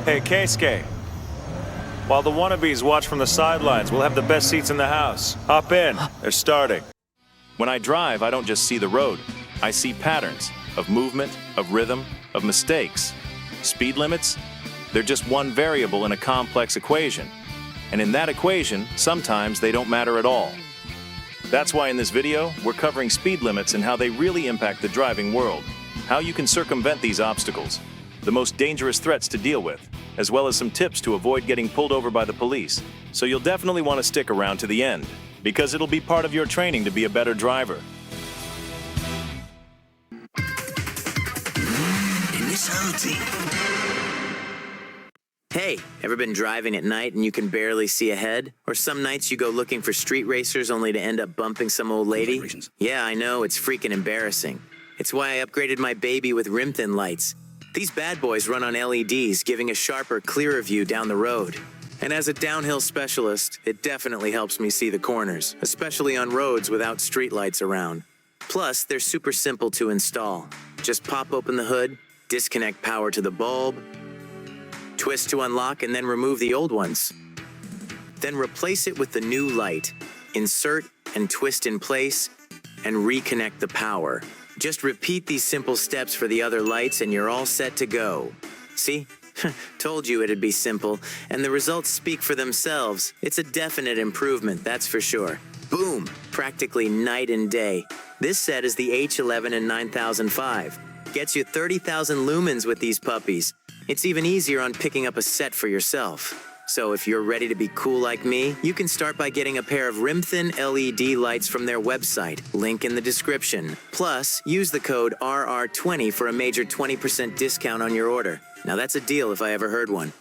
Hey, Keisuke. While the wannabes watch from the sidelines, we'll have the best seats in the house. Hop in. They're starting. When I drive, I don't just see the road. I see patterns of movement, of rhythm, of mistakes. Speed limits? They're just one variable in a complex equation. And in that equation, sometimes they don't matter at all. That's why in this video, we're covering speed limits and how they really impact the driving world, how you can circumvent these obstacles, the most dangerous threats to deal with, as well as some tips to avoid getting pulled over by the police. So you'll definitely want to stick around to the end, because it'll be part of your training to be a better driver. Hey, ever been driving at night and you can barely see ahead? Or some nights you go looking for street racers only to end up bumping some old lady? Yeah, I know, it's freaking embarrassing. It's why I upgraded my baby with rim-thin lights. These bad boys run on LEDs, giving a sharper, clearer view down the road. And as a downhill specialist, it definitely helps me see the corners, especially on roads without streetlights around. Plus, they're super simple to install. Just pop open the hood, disconnect power to the bulb, twist to unlock, and then remove the old ones. Then replace it with the new light. Insert and twist in place, and reconnect the power. Just repeat these simple steps for the other lights and you're all set to go. See? Told you it'd be simple, and the results speak for themselves. It's a definite improvement, that's for sure. Boom! Practically night and day. This set is the H11 and 9005. Gets you 30,000 lumens with these puppies. It's even easier on picking up a set for yourself. So if you're ready to be cool like me, you can start by getting a pair of rim-thin LED lights from their website, link in the description. Plus, use the code RR20 for a major 20% discount on your order. Now that's a deal if I ever heard one.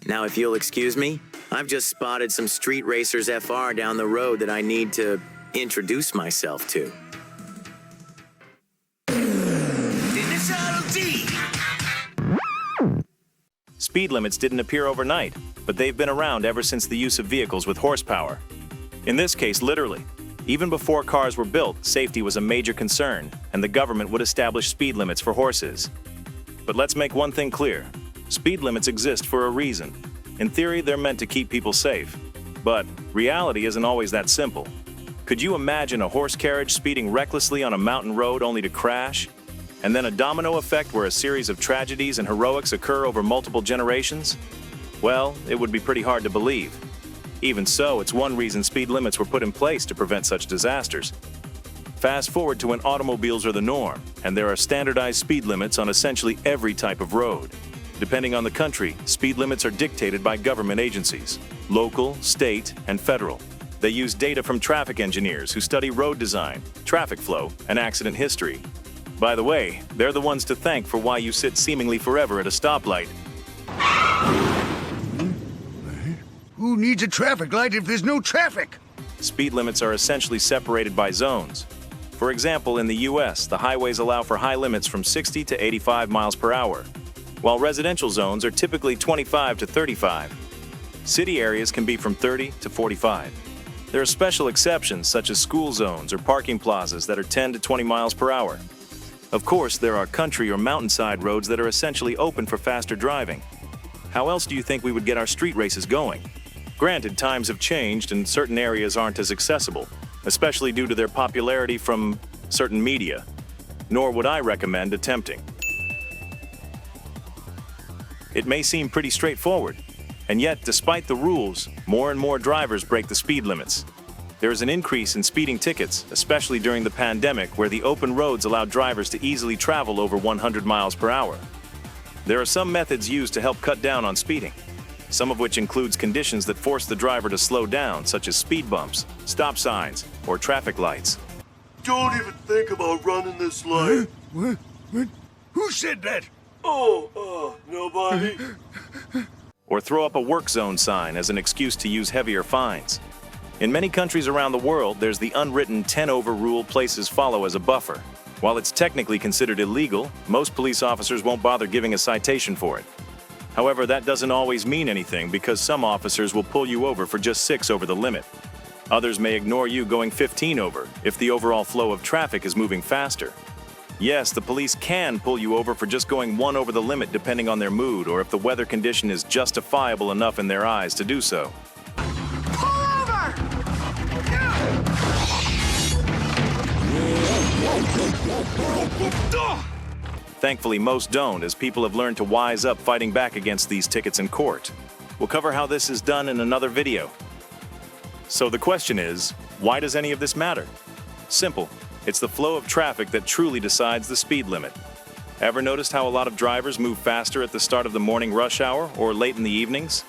Now if you'll excuse me, I've just spotted some Street Racers FR down the road that I need to introduce myself to. Speed limits didn't appear overnight, but they've been around ever since the use of vehicles with horsepower. In this case, literally. Even before cars were built, safety was a major concern, and the government would establish speed limits for horses. But let's make one thing clear. Speed limits exist for a reason. In theory, they're meant to keep people safe. But reality isn't always that simple. Could you imagine a horse carriage speeding recklessly on a mountain road only to crash? And then a domino effect where a series of tragedies and heroics occur over multiple generations? Well, it would be pretty hard to believe. Even so, it's one reason speed limits were put in place to prevent such disasters. Fast forward to when automobiles are the norm, and there are standardized speed limits on essentially every type of road. Depending on the country, speed limits are dictated by government agencies, local, state, and federal. They use data from traffic engineers who study road design, traffic flow, and accident history. By the way, they're the ones to thank for why you sit seemingly forever at a stoplight. Who needs a traffic light if there's no traffic? Speed limits are essentially separated by zones. For example, in the US, the highways allow for high limits from 60 to 85 miles per hour, while residential zones are typically 25 to 35. City areas can be from 30 to 45. There are special exceptions such as school zones or parking plazas that are 10 to 20 miles per hour. Of course, there are country or mountainside roads that are essentially open for faster driving. How else do you think we would get our street races going? Granted, times have changed and certain areas aren't as accessible, especially due to their popularity from certain media. Nor would I recommend attempting. It may seem pretty straightforward, and yet, despite the rules, more and more drivers break the speed limits. There is an increase in speeding tickets, especially during the pandemic, where the open roads allow drivers to easily travel over 100 miles per hour. There are some methods used to help cut down on speeding, some of which includes conditions that force the driver to slow down, such as speed bumps, stop signs, or traffic lights. Don't even think about running this light. What? Who said that? Nobody. Or throw up a work zone sign as an excuse to use heavier fines. In many countries around the world, there's the unwritten 10-over rule places follow as a buffer. While it's technically considered illegal, most police officers won't bother giving a citation for it. However, that doesn't always mean anything because some officers will pull you over for just 6 over the limit. Others may ignore you going 15 over if the overall flow of traffic is moving faster. Yes, the police can pull you over for just going one over the limit depending on their mood or if the weather condition is justifiable enough in their eyes to do so. Thankfully, most don't, as people have learned to wise up fighting back against these tickets in court. We'll cover how this is done in another video. So the question is, why does any of this matter? Simple. It's the flow of traffic that truly decides the speed limit. Ever noticed how a lot of drivers move faster at the start of the morning rush hour or late in the evenings?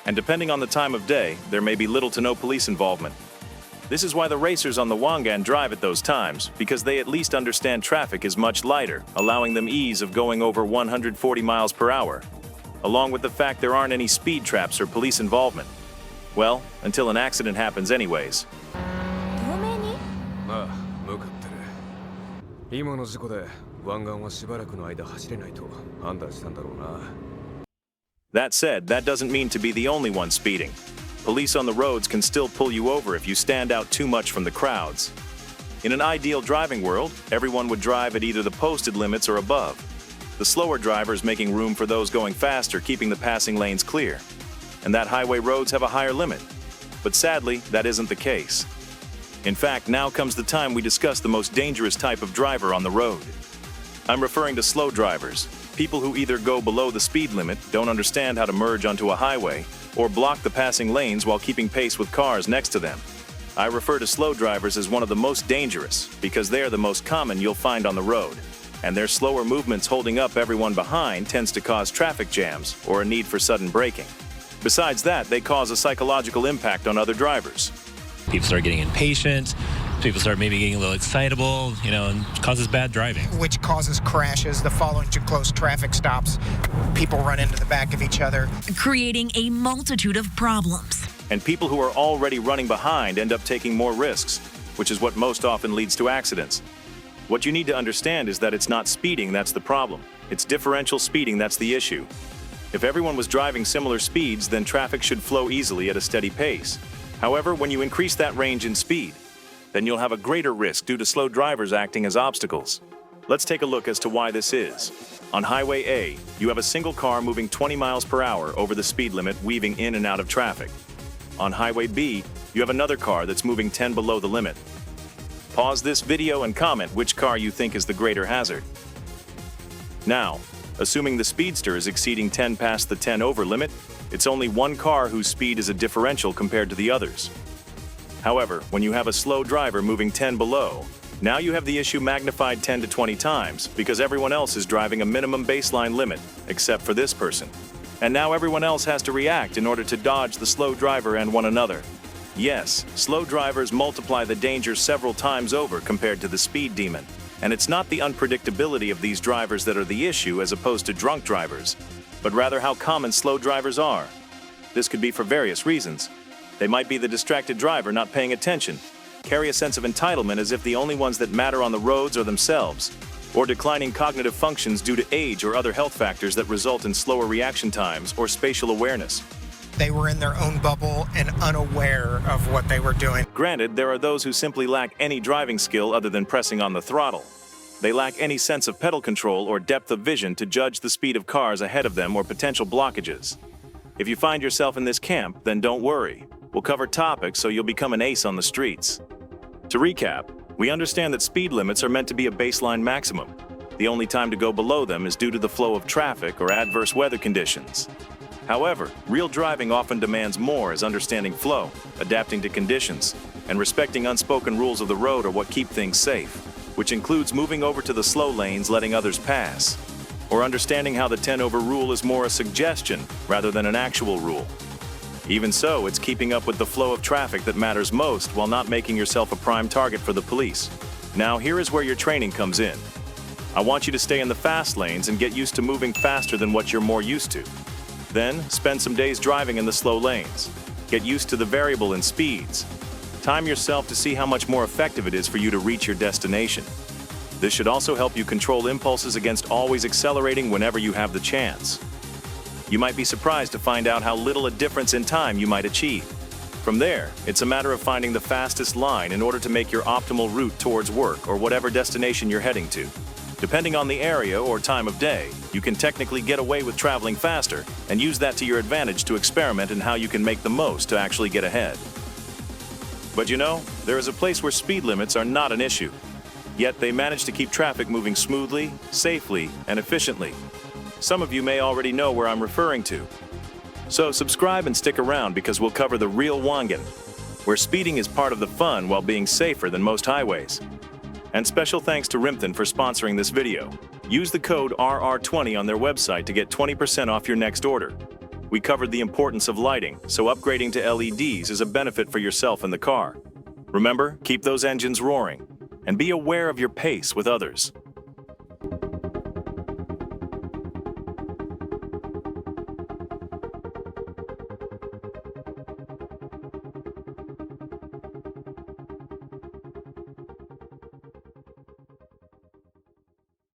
And depending on the time of day, there may be little to no police involvement. This is why the racers on the Wangan drive at those times, because they at least understand traffic is much lighter, allowing them ease of going over 140 miles per hour, along with the fact there aren't any speed traps or police involvement. Well, until an accident happens anyways. まあ、向かってる。今の事故で湾岸はしばらくの間走れないと判断したんだろうな。That said, that doesn't mean to be the only one speeding. Police on the roads can still pull you over if you stand out too much from the crowds. In an ideal driving world, everyone would drive at either the posted limits or above. The slower drivers making room for those going faster, keeping the passing lanes clear. And that highway roads have a higher limit. But sadly, that isn't the case. In fact, now comes the time we discuss the most dangerous type of driver on the road. I'm referring to slow drivers, people who either go below the speed limit, don't understand how to merge onto a highway, or block the passing lanes while keeping pace with cars next to them. I refer to slow drivers as one of the most dangerous because they are the most common you'll find on the road, and their slower movements holding up everyone behind tends to cause traffic jams or a need for sudden braking. Besides that, they cause a psychological impact on other drivers. People start getting impatient, people start maybe getting a little excitable, and causes bad driving. Which causes crashes, the following too close traffic stops, people run into the back of each other. Creating a multitude of problems. And people who are already running behind end up taking more risks, which is what most often leads to accidents. What you need to understand is that it's not speeding that's the problem. It's differential speeding that's the issue. If everyone was driving similar speeds, then traffic should flow easily at a steady pace. However, when you increase that range in speed, then you'll have a greater risk due to slow drivers acting as obstacles. Let's take a look as to why this is. On Highway A, you have a single car moving 20 miles per hour over the speed limit, weaving in and out of traffic. On Highway B, you have another car that's moving 10 below the limit. Pause this video and comment which car you think is the greater hazard. Now, assuming the speedster is exceeding 10 past the 10 over limit, it's only one car whose speed is a differential compared to the others. However, when you have a slow driver moving 10 below, now you have the issue magnified 10 to 20 times because everyone else is driving a minimum baseline limit, except for this person. And now everyone else has to react in order to dodge the slow driver and one another. Yes, slow drivers multiply the danger several times over compared to the speed demon. And it's not the unpredictability of these drivers that are the issue as opposed to drunk drivers, but rather how common slow drivers are. This could be for various reasons. They might be the distracted driver not paying attention, carry a sense of entitlement as if the only ones that matter on the roads are themselves, or declining cognitive functions due to age or other health factors that result in slower reaction times or spatial awareness. They were in their own bubble and unaware of what they were doing. Granted, there are those who simply lack any driving skill other than pressing on the throttle. They lack any sense of pedal control or depth of vision to judge the speed of cars ahead of them or potential blockages. If you find yourself in this camp, then don't worry. We'll cover topics so you'll become an ace on the streets. To recap, we understand that speed limits are meant to be a baseline maximum. The only time to go below them is due to the flow of traffic or adverse weather conditions. However, real driving often demands more as understanding flow, adapting to conditions, and respecting unspoken rules of the road are what keep things safe, which includes moving over to the slow lanes, letting others pass, or understanding how the 10 over rule is more a suggestion rather than an actual rule. Even so, it's keeping up with the flow of traffic that matters most while not making yourself a prime target for the police. Now, here is where your training comes in. I want you to stay in the fast lanes and get used to moving faster than what you're more used to. Then, spend some days driving in the slow lanes. Get used to the variable in speeds. Time yourself to see how much more effective it is for you to reach your destination. This should also help you control impulses against always accelerating whenever you have the chance. You might be surprised to find out how little a difference in time you might achieve. From there, it's a matter of finding the fastest line in order to make your optimal route towards work or whatever destination you're heading to. Depending on the area or time of day, you can technically get away with traveling faster and use that to your advantage to experiment in how you can make the most to actually get ahead. But you know, there is a place where speed limits are not an issue. Yet they manage to keep traffic moving smoothly, safely, and efficiently. Some of you may already know where I'm referring to. So subscribe and stick around because we'll cover the real Wangan, where speeding is part of the fun while being safer than most highways. And special thanks to Rimpton for sponsoring this video. Use the code RR20 on their website to get 20% off your next order. We covered the importance of lighting, so upgrading to LEDs is a benefit for yourself and the car. Remember, keep those engines roaring, and be aware of your pace with others.